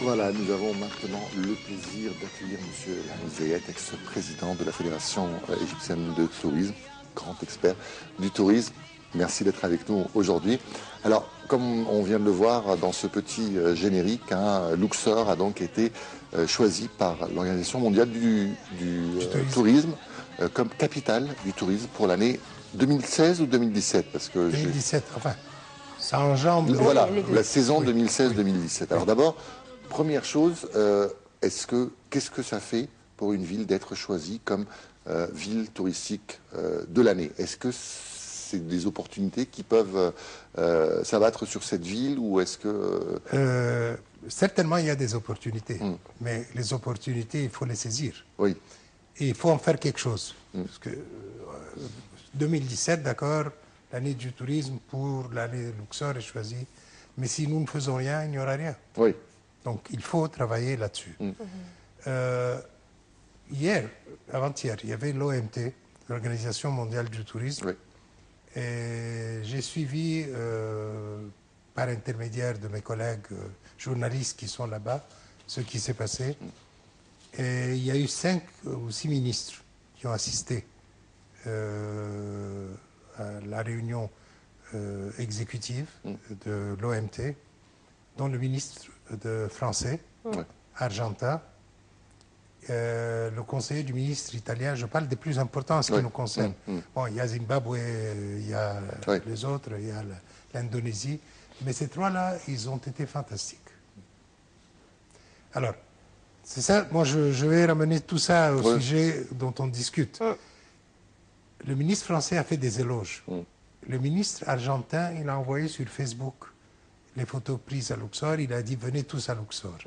Voilà, nous avons maintenant le plaisir d'accueillir M. Lamis Zayed, ex-président de la Fédération égyptienne de tourisme, grand expert du tourisme. Merci d'être avec nous aujourd'hui. Alors, comme on vient de le voir dans ce petit générique, Luxor a donc été choisi par l'Organisation mondiale du tourisme comme capitale du tourisme pour l'année 2016 ou 2017 parce que 2017, enfin, ça enjambe... Voilà, la saison 2016-2017. Alors d'abord, première chose, qu'est-ce que ça fait pour une ville d'être choisie comme ville touristique de l'année? Est-ce que c'est des opportunités qui peuvent s'abattre sur cette ville ou est-ce que... Certainement, il y a des opportunités, mais les opportunités, il faut les saisir. Oui. Et il faut en faire quelque chose. Parce que 2017, d'accord, l'année du tourisme pour l'année Luxor est choisie, mais si nous ne faisons rien, il n'y aura rien. Oui. Donc, il faut travailler là-dessus. Hier, avant-hier, il y avait l'OMT, l'Organisation mondiale du tourisme, Oui. et j'ai suivi, par intermédiaire de mes collègues journalistes qui sont là-bas, ce qui s'est passé. Et il y a eu 5 ou 6 ministres qui ont assisté à la réunion exécutive de l'OMT, dont le ministre français, argentin, le conseiller du ministre italien. Je parle des plus importants en ce qui nous concerne. Bon, il y a Zimbabwe, il y a les autres, il y a l'Indonésie, mais ces 3-là, ils ont été fantastiques. Alors, c'est ça, moi je vais ramener tout ça au sujet dont on discute. Le ministre français a fait des éloges. Le ministre argentin, il a envoyé sur Facebook les photos prises à Luxor, il a dit venez tous à Luxor.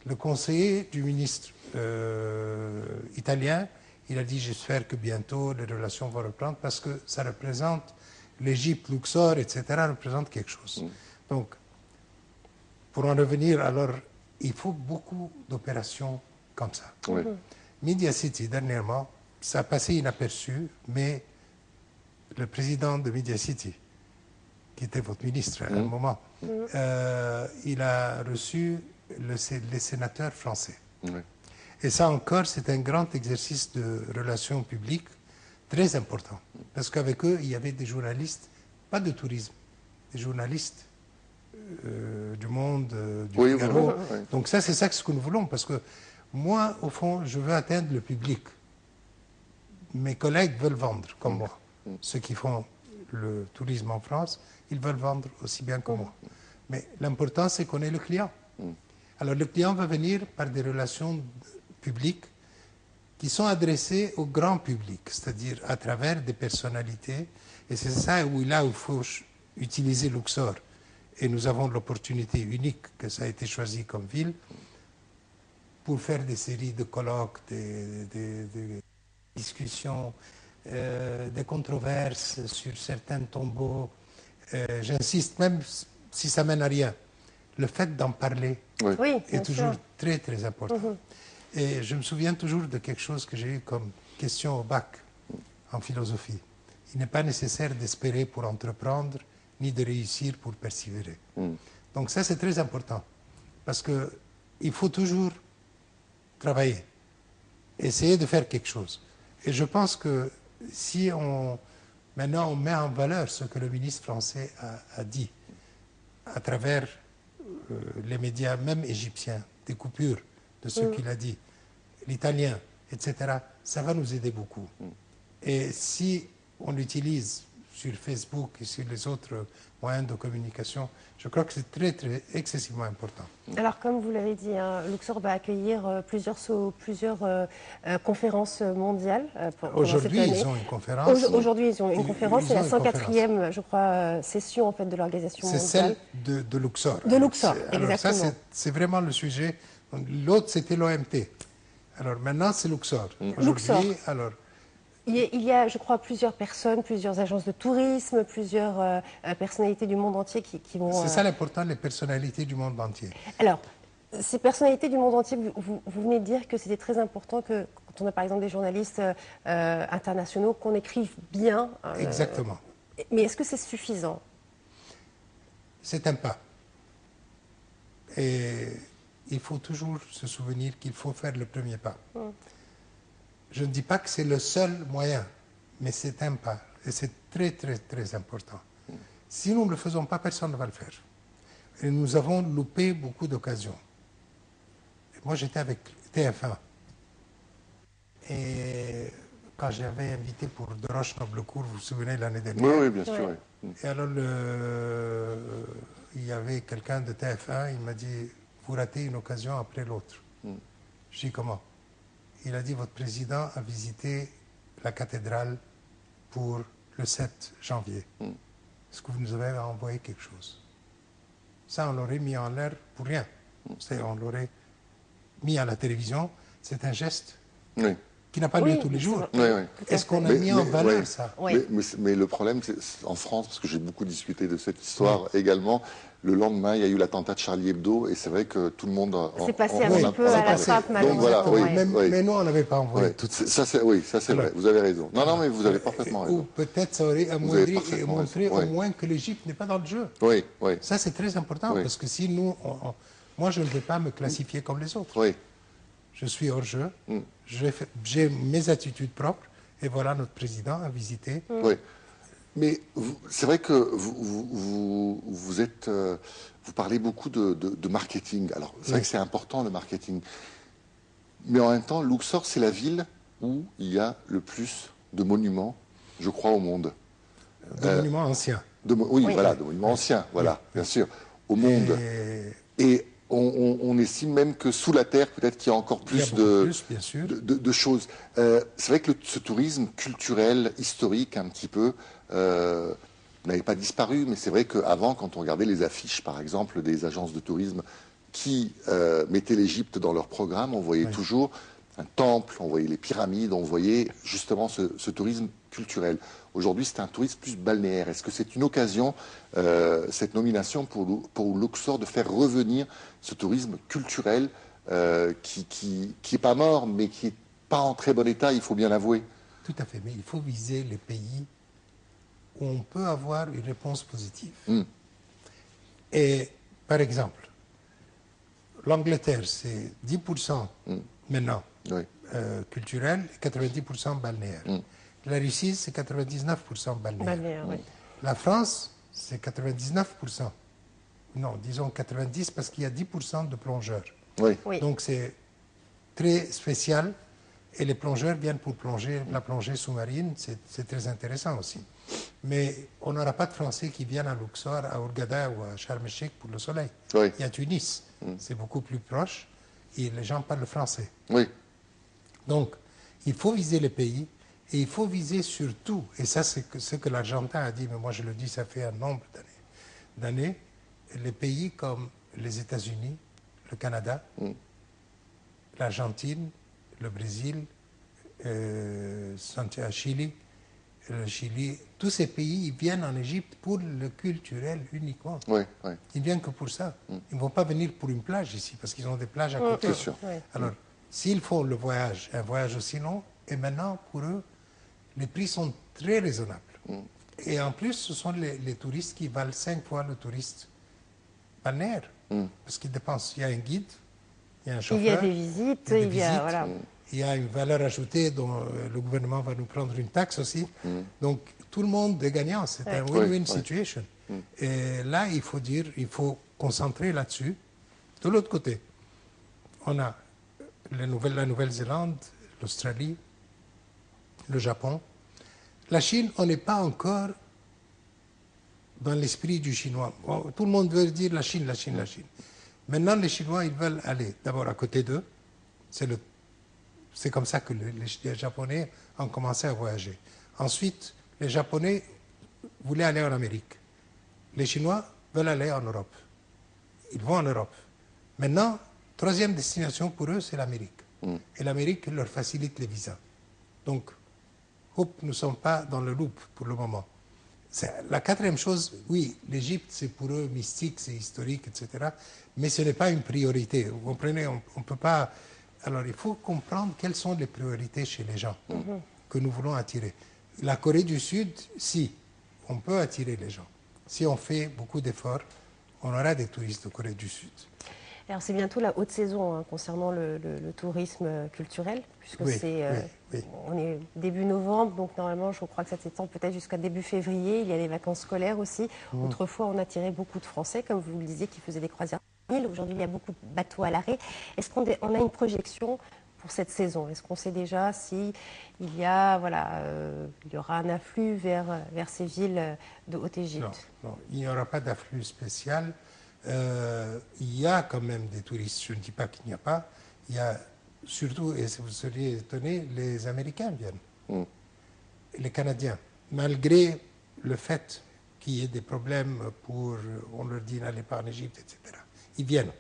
Le conseiller du ministre italien, il a dit j'espère que bientôt les relations vont reprendre parce que ça représente l'Égypte, Luxor, etc. représente quelque chose. Donc, pour en revenir, alors, il faut beaucoup d'opérations comme ça. Media City, dernièrement, ça a passé inaperçu, mais le président de Media City, qui était votre ministre à un moment, il a reçu les sénateurs français. Et ça encore, c'est un grand exercice de relations publiques très important. Parce qu'avec eux, il y avait des journalistes, pas de tourisme, des journalistes du Monde, du Figaro. Donc ça, c'est ça ce que nous voulons. Parce que moi, au fond, je veux atteindre le public. Mes collègues veulent vendre, comme moi. Ceux qui font le tourisme en France, ils veulent vendre aussi bien que moi. Mais l'important, c'est qu'on ait le client. Alors, le client va venir par des relations publiques qui sont adressées au grand public, c'est-à-dire à travers des personnalités. Et c'est ça où il faut utiliser Luxor. Et nous avons l'opportunité unique que ça a été choisi comme ville pour faire des séries de colloques, des discussions, des controverses sur certains tombeaux. J'insiste, même si ça mène à rien, le fait d'en parler est toujours très très important. Et je me souviens toujours de quelque chose que j'ai eu comme question au bac en philosophie. Il n'est pas nécessaire d'espérer pour entreprendre, ni de réussir pour persévérer. Donc ça, c'est très important. Parce qu'il faut toujours travailler, essayer de faire quelque chose. Et je pense que si maintenant on met en valeur ce que le ministre français a dit, à travers les médias, même égyptiens, des coupures de ce qu'il a dit, l'italien, etc., ça va nous aider beaucoup. Et si on l'utilise sur Facebook et sur les autres moyens de communication, je crois que c'est très, très excessivement important. Alors, comme vous l'avez dit, Luxor va accueillir plusieurs conférences mondiales. Aujourd'hui, ils ont une conférence. Aujourd'hui, ils ont une conférence. C'est la 104e, je crois, session en fait, de l'organisation mondiale. C'est celle de Luxor. De Luxor, exactement. Ça, c'est vraiment le sujet. L'autre, c'était l'OMT. Alors maintenant, c'est Luxor. Aujourd'hui, alors... Il y a, je crois, plusieurs personnes, plusieurs agences de tourisme, plusieurs personnalités du monde entier qui vont... C'est ça l'important, les personnalités du monde entier. Alors, ces personnalités du monde entier, vous venez de dire que c'était très important que, quand on a par exemple des journalistes internationaux, qu'on écrive bien. Exactement. Mais est-ce que c'est suffisant? C'est un pas. Et il faut toujours se souvenir qu'il faut faire le premier pas. Je ne dis pas que c'est le seul moyen, mais c'est un pas. Et c'est très, très, très important. Si nous ne le faisons pas, personne ne va le faire. Et nous avons loupé beaucoup d'occasions. Moi, j'étais avec TF1. Et quand j'avais invité pour De Roche-Noblecourt, vous vous souvenez, l'année dernière. Oui, oui, bien sûr. Oui. Et alors, il y avait quelqu'un de TF1, il m'a dit, vous ratez une occasion après l'autre. Je dis, comment? Il a dit, votre président a visité la cathédrale pour le 7 janvier. Est-ce que vous nous avez envoyé quelque chose? Ça, on l'aurait mis en l'air pour rien. On l'aurait mis à la télévision. C'est un geste qui n'a pas lieu tous les jours. Est-ce qu'on a mis en valeur ça? Mais le problème, c'est en France, parce que j'ai beaucoup discuté de cette histoire également, le lendemain, il y a eu l'attentat de Charlie Hebdo, et c'est vrai que tout le monde... C'est passé un petit peu à la trappe, malheureusement. Mais nous, on n'avait pas envoyé. Ça, c'est vrai, vous avez raison. Non, mais vous avez parfaitement raison. Ou peut-être ça aurait amoindri et montré au moins que l'Égypte n'est pas dans le jeu. Ça, c'est très important, parce que si nous... Moi, je ne vais pas me classifier comme les autres. Je suis hors jeu, j'ai mes attitudes propres, et voilà, notre président a visité. Mais c'est vrai que vous êtes, vous parlez beaucoup de marketing. Alors, c'est vrai que c'est important, le marketing. Mais en même temps, Luxor, c'est la ville où il y a le plus de monuments, je crois, au monde. De monuments anciens. Voilà, de monuments anciens, voilà, bien sûr, au monde. Et on estime même que sous la terre, peut-être qu'il y a encore plus de choses. C'est vrai que ce tourisme culturel, historique, un petit peu, n'avait pas disparu, mais c'est vrai qu'avant, quand on regardait les affiches, par exemple, des agences de tourisme qui mettaient l'Égypte dans leur programme, on voyait toujours un temple, on voyait les pyramides, on voyait justement ce tourisme culturel. Aujourd'hui, c'est un tourisme plus balnéaire. Est-ce que c'est une occasion, cette nomination pour Luxor, de faire revenir ce tourisme culturel qui n'est pas mort, mais qui n'est pas en très bon état, il faut bien l'avouer? Tout à fait, mais il faut viser les pays où on peut avoir une réponse positive. Et, par exemple, l'Angleterre, c'est 10% maintenant culturel et 90% balnéaire. La Russie, c'est 99% balnéaire. La France, c'est 99%. Non, disons 90% parce qu'il y a 10% de plongeurs. Donc c'est très spécial. Et les plongeurs viennent pour plonger, la plongée sous-marine, c'est très intéressant aussi. Mais on n'aura pas de Français qui viennent à Luxor, à Hurghada ou à Sharm el-Sheikh pour le soleil. Il y a Tunis, c'est beaucoup plus proche et les gens parlent français. Donc, il faut viser les pays et il faut viser surtout, et ça c'est ce que l'Argentin a dit, mais moi je le dis, ça fait un nombre d'années, les pays comme les États-Unis, le Canada, l'Argentine, le Brésil, Chili, le Chili, tous ces pays, ils viennent en Égypte pour le culturel uniquement. Ils viennent que pour ça. Ils ne vont pas venir pour une plage ici, parce qu'ils ont des plages à côté. Alors, s'ils font le voyage, un voyage aussi long, et maintenant, pour eux, les prix sont très raisonnables. Et en plus, ce sont les touristes qui valent 5 fois le touriste balnéaire. Parce qu'ils dépensent, il y a un guide, il y a un chauffeur. Il y a des visites, voilà. Il y a une valeur ajoutée dont le gouvernement va nous prendre une taxe aussi. Donc, tout le monde est gagnant. C'est un win-win situation. Et là, il faut dire, il faut concentrer là-dessus. De l'autre côté, on a la Nouvelle-Zélande, l'Australie, le Japon. La Chine, on n'est pas encore dans l'esprit du Chinois. Tout le monde veut dire la Chine, la Chine, la Chine. Maintenant, les Chinois, ils veulent aller d'abord à côté d'eux. C'est comme ça que les Japonais ont commencé à voyager. Ensuite, les Japonais voulaient aller en Amérique. Les Chinois veulent aller en Europe. Ils vont en Europe. Maintenant, troisième destination pour eux, c'est l'Amérique. Et l'Amérique leur facilite les visas. Donc, nous ne sommes pas dans le loop pour le moment. La quatrième chose, oui, l'Égypte, c'est pour eux mystique, c'est historique, etc. Mais ce n'est pas une priorité. Vous comprenez, on ne peut pas... Alors, il faut comprendre quelles sont les priorités chez les gens que nous voulons attirer. La Corée du Sud, si, on peut attirer les gens. Si on fait beaucoup d'efforts, on aura des touristes de Corée du Sud. Alors c'est bientôt la haute saison hein, concernant le tourisme culturel, puisque Oui, on est début novembre, donc normalement je crois que ça s'étend peut-être jusqu'à début février. Il y a les vacances scolaires aussi. Autrefois on attirait beaucoup de Français, comme vous le disiez, qui faisaient des croisières. Aujourd'hui il y a beaucoup de bateaux à l'arrêt. Est-ce qu'on a une projection pour cette saison? Est-ce qu'on sait déjà si il y a, il y aura un afflux vers ces villes de Haute-Égypte? Non, il n'y aura pas d'afflux spécial. Il y a quand même des touristes, je ne dis pas qu'il n'y a pas. Il y a surtout, et vous seriez étonné, les Américains viennent, les Canadiens, malgré le fait qu'il y ait des problèmes on leur dit n'allez pas en Égypte, etc. Ils viennent.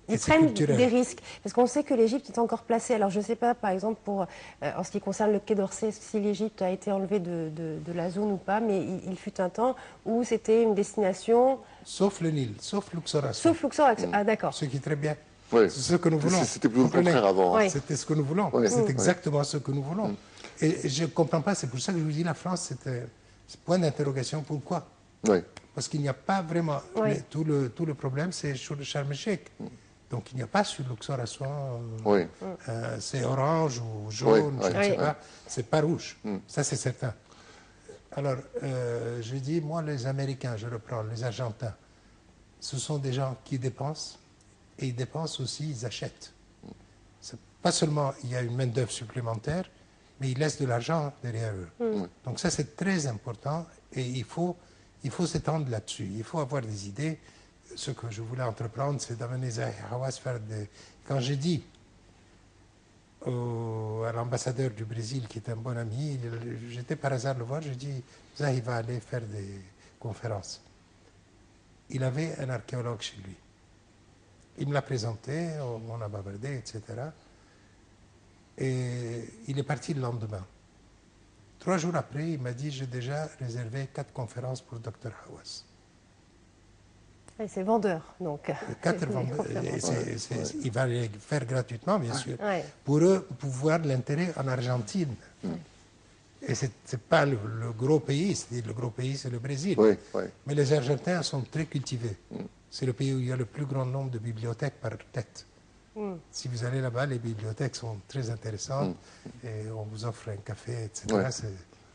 Ils prennent des risques, parce qu'on sait que l'Égypte est encore placée. Alors je ne sais pas, par exemple, en ce qui concerne le Quai d'Orsay, si l'Égypte a été enlevée de la zone ou pas, mais il fut un temps où c'était une destination... Sauf le Nil, sauf Luxor. Sauf Luxor, ah d'accord. Ce qui est très bien. Ouais. C'est ce que nous voulons. C'était plus le contraire avant. Oui. C'était ce que nous voulons. Ouais. C'est exactement ce que nous voulons. Et je ne comprends pas, c'est pour ça que je vous dis la France, c'est point d'interrogation. Pourquoi? Ouais. Parce qu'il n'y a pas vraiment... Oui. Tout le problème, c'est sur le Sharm el-Sheikh. Donc il n'y a pas sur Luxor Aswan, c'est orange ou jaune, je ne sais pas, c'est pas rouge, ça c'est certain. Alors je dis, moi les Américains, je reprends, les Argentins, ce sont des gens qui dépensent, et ils dépensent aussi, ils achètent. Pas seulement il y a une main d'œuvre supplémentaire, mais ils laissent de l'argent derrière eux. Donc ça c'est très important, et il faut s'étendre là-dessus, il faut avoir des idées. Ce que je voulais entreprendre, c'est d'amener Zahi Hawass faire des... Quand j'ai dit à l'ambassadeur du Brésil, qui est un bon ami, j'étais par hasard le voir, j'ai dit, Zahi va aller faire des conférences. Il avait un archéologue chez lui. Il me l'a présenté, on a bavardé, etc. Et il est parti le lendemain. 3 jours après, il m'a dit, j'ai déjà réservé 4 conférences pour Dr Hawass. C'est vendeur, donc. 4 vendeurs. Il va les faire gratuitement, bien sûr, pour eux, pour voir l'intérêt en Argentine. Et ce n'est pas le gros pays, le gros pays, c'est le Brésil. Mais les Argentins sont très cultivés. C'est le pays où il y a le plus grand nombre de bibliothèques par tête. Si vous allez là-bas, les bibliothèques sont très intéressantes et on vous offre un café, etc.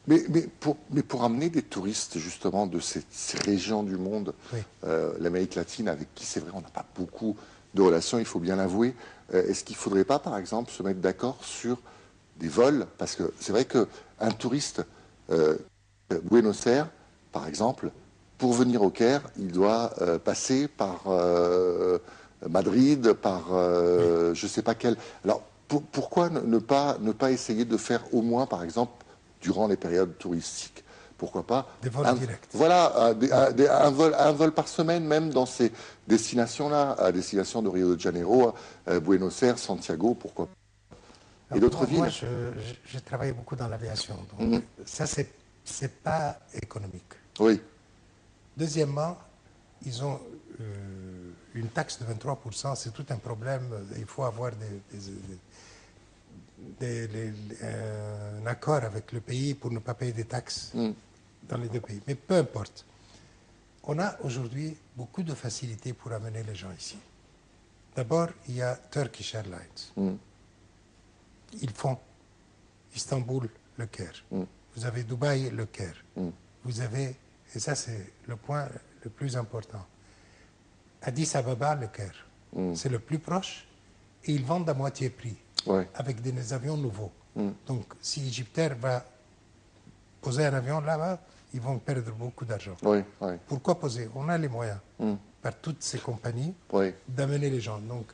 Mais pour amener des touristes justement de ces régions du monde, l'Amérique latine, avec qui c'est vrai on n'a pas beaucoup de relations, il faut bien l'avouer, est-ce qu'il ne faudrait pas par exemple se mettre d'accord sur des vols? Parce que c'est vrai qu'un touriste Buenos Aires, par exemple, pour venir au Caire, il doit passer par Madrid, par je ne sais pas quel... Alors pourquoi ne pas essayer de faire au moins par exemple durant les périodes touristiques, pourquoi pas des vols directs. Voilà, un vol par semaine, même dans ces destinations-là, à destination de Rio de Janeiro, Buenos Aires, Santiago, pourquoi pas. Et d'autres villes. Moi, j'ai travaillé beaucoup dans l'aviation, donc ça, c'est pas économique. Oui. Deuxièmement, ils ont une taxe de 23%, c'est tout un problème. Il faut avoir un accord avec le pays pour ne pas payer des taxes dans les 2 pays. Mais peu importe. On a aujourd'hui beaucoup de facilités pour amener les gens ici. D'abord, il y a Turkish Airlines. Ils font Istanbul, Le Caire. Vous avez Dubaï, Le Caire. Vous avez, et ça c'est le point le plus important, Addis Ababa, Le Caire. C'est le plus proche et ils vendent à moitié prix. Avec des avions nouveaux. Donc, si Egyptair va poser un avion là-bas, ils vont perdre beaucoup d'argent. Pourquoi poser? On a les moyens, par toutes ces compagnies, d'amener les gens. Donc,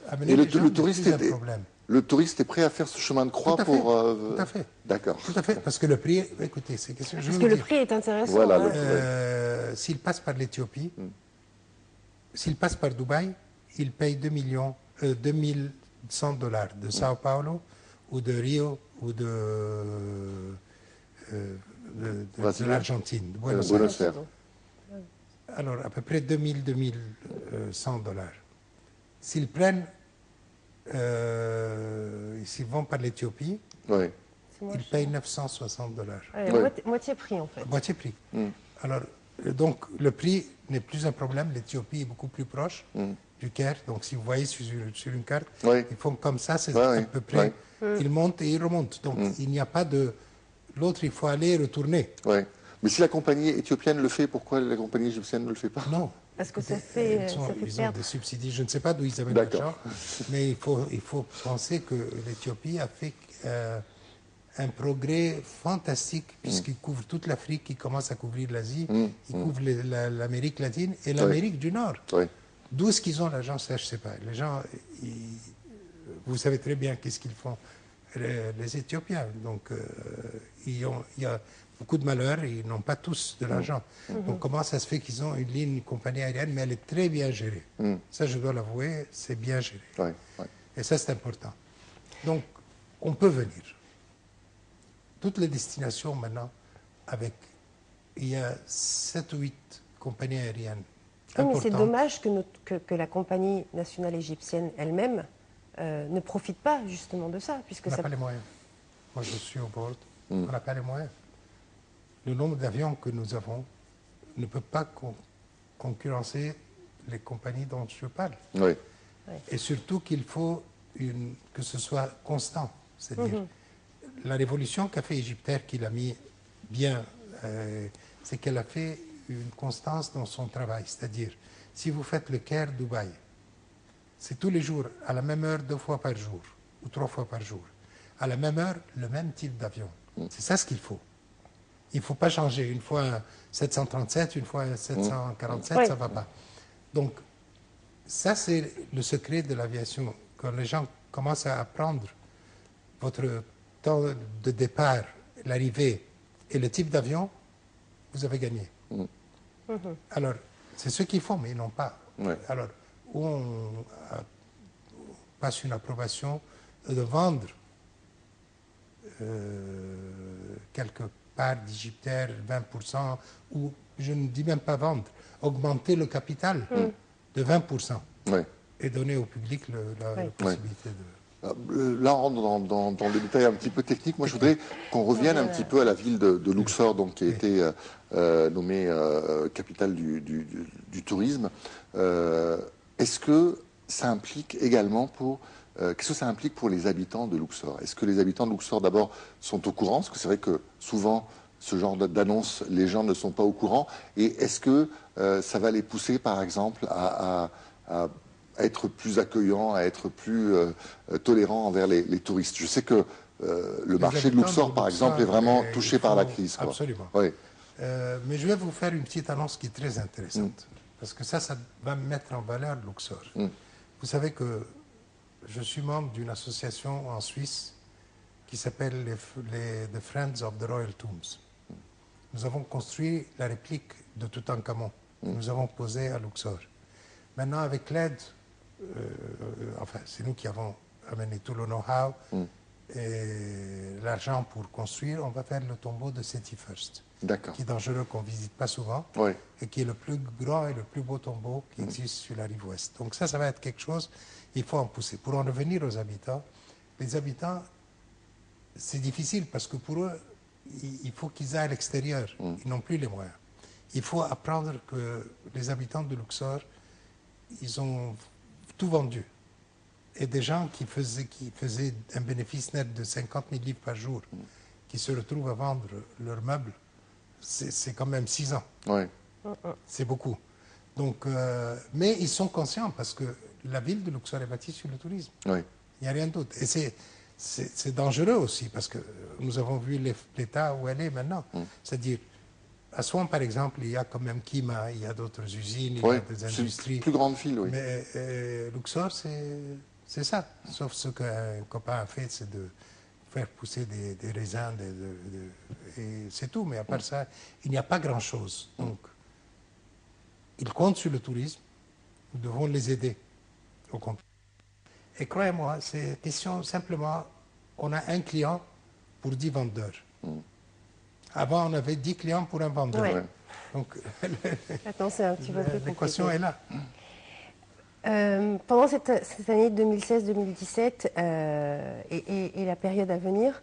amener les gens, c'est un problème. Le touriste est prêt à faire ce chemin de croix pour... Tout à fait. D'accord. Tout à fait, parce que le prix, écoutez, c'est question... Parce que le prix est intéressant. Voilà, s'il passe par l'Éthiopie, s'il passe par Dubaï, il paye 2100 $ de Sao Paulo ou de Rio ou de l'Argentine, de Buenos Aires. Alors, à peu près 2100 $. S'ils prennent, s'ils vont par l'Éthiopie, ils payent 960 $. Moitié prix, en fait. Moitié prix. Alors, Donc le prix n'est plus un problème. L'Éthiopie est beaucoup plus proche du Caire. Donc si vous voyez sur une carte, Oui. ils font comme ça, c'est Ouais, à oui, peu près. Ils montent et ils remontent. Donc il n'y a pas de... L'autre, il faut aller et retourner. Ouais. Mais si la compagnie éthiopienne le fait, pourquoi la compagnie égyptienne ne le fait pas? Non. Parce que ça Ils fait ont perdre. des subsidies. Je ne sais pas d'où ils avaient D'accord. l'argent, mais il faut penser que l'Éthiopie a fait un progrès fantastique puisqu'il couvre toute l'Afrique, il commence à couvrir l'Asie, il couvre l'Amérique latine et l'Amérique du Nord. Oui. D'où est-ce qu'ils ont l'argent, ça je ne sais pas. Les gens, vous savez très bien qu'est-ce qu'ils font, les Éthiopiens. Donc il y a beaucoup de malheurs, ils n'ont pas tous de l'argent. Donc comment ça se fait qu'ils ont une compagnie aérienne, mais elle est très bien gérée. Ça je dois l'avouer, c'est bien géré. Ouais, ouais. Et ça c'est important. Donc on peut venir. Toutes les destinations maintenant, il y a 7 ou 8 compagnies aériennes. Oui, mais c'est importantes. dommage que la compagnie nationale égyptienne elle-même ne profite pas justement de ça, puisque On n'a ça... pas les moyens. Moi, je suis au bord. On n'a pas les moyens. Le nombre d'avions que nous avons ne peut pas concurrencer les compagnies dont je parle. Oui. Et surtout qu'il faut que ce soit constant. C'est-à-dire, la révolution qu'a fait Égyptair, qu'il a mis bien, c'est qu'elle a fait une constance dans son travail. C'est-à-dire, si vous faites le Caire-Dubaï, c'est tous les jours, à la même heure, 2 fois par jour, ou 3 fois par jour. À la même heure, le même type d'avion. C'est ça ce qu'il faut. Il ne faut pas changer. Une fois un 737, une fois un 747, Oui. ça ne va pas. Donc, ça, c'est le secret de l'aviation. Quand les gens commencent à apprendre votre temps de départ, l'arrivée et le type d'avion, vous avez gagné. Alors, c'est ce qu'ils font, mais ils n'ont pas. Ouais. Alors, où on passe une approbation de vendre quelque part d'Égyptaire, 20%, ou je ne dis même pas vendre, augmenter le capital de 20% Ouais. et donner au public la possibilité de... Là, on rentre dans des détails un petit peu techniques. Moi, je voudrais qu'on revienne un petit peu à la ville de Luxor, donc, qui a été nommée capitale du tourisme. Est-ce que ça implique également qu'est-ce que ça implique pour les habitants de Luxor? Est-ce que les habitants de Luxor, d'abord, sont au courant? Parce que c'est vrai que souvent, ce genre d'annonce, les gens ne sont pas au courant. Et est-ce que ça va les pousser, par exemple, à être plus accueillants, à être plus tolérants envers les touristes? Je sais que le marché de Luxor, par exemple, est vraiment touché par la crise, quoi. Absolument. Oui. Mais je vais vous faire une petite annonce qui est très intéressante. Parce que ça va mettre en valeur Luxor. Vous savez que je suis membre d'une association en Suisse qui s'appelle The Friends of the Royal Tombs. Nous avons construit la réplique de Toutankhamon. Nous avons posé à Luxor. Maintenant, avec l'aide, enfin, c'est nous qui avons amené tout le know-how et l'argent pour construire, on va faire le tombeau de Seti First. D'accord. Qui est dangereux, qu'on ne visite pas souvent, Oui. et qui est le plus grand et le plus beau tombeau qui existe sur la rive ouest. Donc ça va être quelque chose, il faut en pousser. Pour en revenir aux habitants, les habitants, c'est difficile parce que pour eux, il faut qu'ils aillent à l'extérieur. Ils n'ont plus les moyens. Il faut apprendre que les habitants de Luxor, ils ont tout vendu. Et des gens qui faisaient un bénéfice net de 50 000 livres par jour, qui se retrouvent à vendre leurs meubles, c'est quand même 6 ans. Oui. C'est beaucoup. Donc, mais ils sont conscients parce que la ville de Luxor est bâtie sur le tourisme. Oui. Il n'y a rien d'autre. Et c'est dangereux aussi parce que nous avons vu l'état où elle est maintenant. C'est-à-dire, à Souan, par exemple, il y a quand même Kima, il y a d'autres usines, il y a des C'est industries. une plus grande ville, oui. Mais Luxor, c'est ça. Sauf ce qu'un copain a fait, c'est de faire pousser des raisins, et c'est tout. Mais à part ça, il n'y a pas grand-chose. Donc, ils comptent sur le tourisme. Nous devons les aider au contraire. Et croyez-moi, c'est question simplement, on a un client pour 10 vendeurs. Avant, on avait 10 clients pour un vendeur. Ouais. Donc, Maintenant, c'est un petit peu plus l'équation compliqué. est là. Pendant cette année 2016-2017 et la période à venir,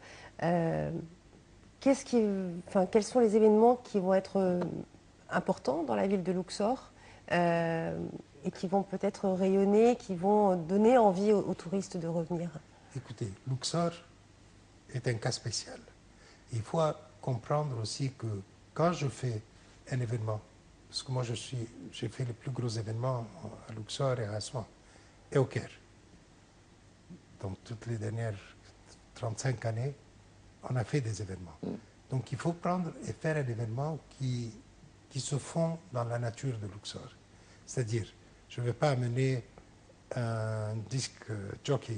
quels sont les événements qui vont être importants dans la ville de Luxor et qui vont peut-être rayonner, qui vont donner envie aux touristes de revenir? Écoutez, Luxor est un cas spécial. Il faut comprendre aussi que quand je fais un événement, parce que moi j'ai fait les plus gros événements à Luxor et à Aswan et au Caire. Donc toutes les dernières 35 années, on a fait des événements. Donc il faut prendre et faire un événement qui se fond dans la nature de Luxor. C'est-à-dire, je ne vais pas amener un disque jockey.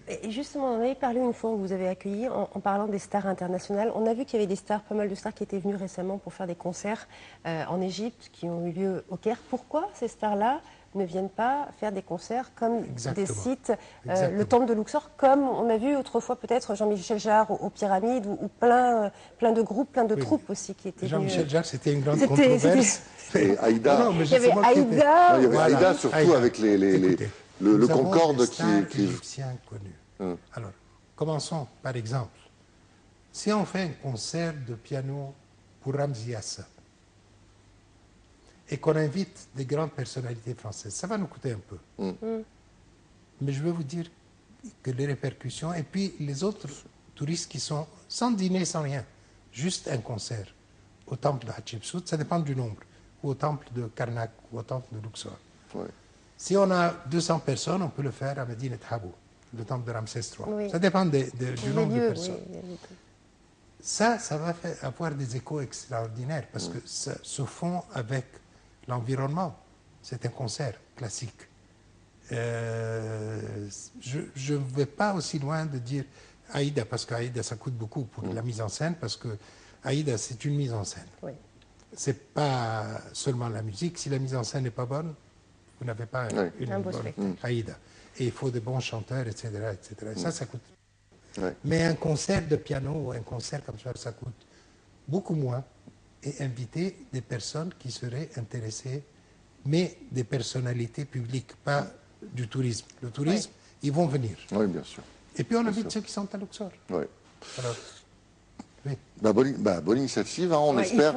Et justement, on avait parlé une fois où vous avez accueilli en parlant des stars internationales. On a vu qu'il y avait des stars, pas mal de stars qui étaient venues récemment pour faire des concerts en Égypte, qui ont eu lieu au Caire. Pourquoi ces stars-là ne viennent pas faire des concerts comme des sites, le temple de Luxor, comme on a vu autrefois peut-être Jean-Michel Jarre aux Pyramides, ou plein de groupes, plein de troupes aussi qui étaient venus. Jean-Michel Jarre, c'était une grande controverse. Et Aïda. Il y avait Aïda. Il y avait Aïda surtout Aïda. Avec le Concorde qui est égyptien connu. Alors, commençons par exemple. Si on fait un concert de piano pour Ramzi Assa et qu'on invite des grandes personnalités françaises, ça va nous coûter un peu. Mais je veux vous dire que les répercussions, et puis les autres touristes qui sont sans dîner, sans rien, juste un concert au temple de Hatshepsut, ça dépend du nombre, ou au temple de Karnak, ou au temple de Luxor. Ouais. Si on a 200 personnes, on peut le faire à Medinat Habou, le temple de Ramsès III. Oui. Ça dépend du nombre de personnes. Oui. Ça va avoir des échos extraordinaires, parce que ça se fond avec l'environnement. C'est un concert classique. Je ne vais pas aussi loin de dire Aïda, parce qu'Aïda, ça coûte beaucoup pour la mise en scène, parce que Aïda, c'est une mise en scène. Oui. Ce n'est pas seulement la musique. Si la mise en scène n'est pas bonne, vous n'avez pas une bonne Aïda. Et il faut de bons chanteurs, etc. etc. Et ça coûte. Mais un concert de piano ou un concert comme ça coûte beaucoup moins. Et inviter des personnes qui seraient intéressées, mais des personnalités publiques, pas du tourisme. Le tourisme, ils vont venir. Oui, bien sûr. Et puis on invite ceux qui sont à Luxor. Oui. Alors, oui. Bonne initiative, hein. On espère,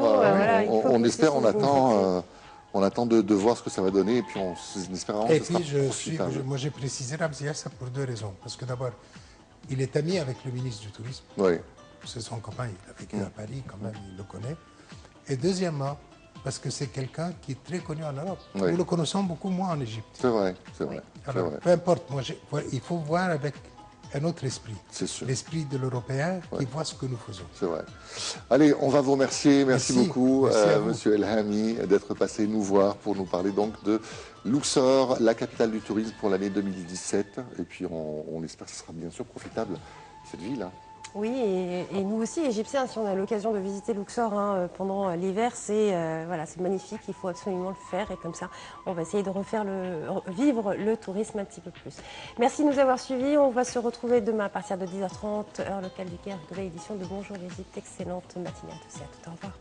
on attend de voir ce que ça va donner, et puis on espère vraiment que ce sera profitable. Moi j'ai précisé Ramzi Assa pour deux raisons. Parce que d'abord, il est ami avec le ministre du Tourisme. Oui. C'est son copain, il a vécu à Paris, quand même, il le connaît. Et deuxièmement, parce que c'est quelqu'un qui est très connu en Europe. Oui. Nous le connaissons beaucoup moins en Égypte. C'est vrai, c'est vrai. Alors, peu importe, il faut voir avec un autre esprit. C'est sûr. L'esprit de l'Européen qui voit ce que nous faisons. C'est vrai. Allez, on va vous remercier. Merci beaucoup, Monsieur Elhami, d'être passé nous voir pour nous parler donc de Luxor, la capitale du tourisme pour l'année 2017. Et puis, on espère que ce sera bien sûr profitable, cette ville. Hein. Oui, et nous aussi, Égyptiens, si on a l'occasion de visiter Luxor pendant l'hiver, c'est magnifique, il faut absolument le faire. Et comme ça, on va essayer de vivre le tourisme un petit peu plus. Merci de nous avoir suivis. On va se retrouver demain à partir de 10h30, heure locale du Caire, une nouvelle édition de Bonjour Égypte. Excellente matinée à tous et à toutes. Au revoir.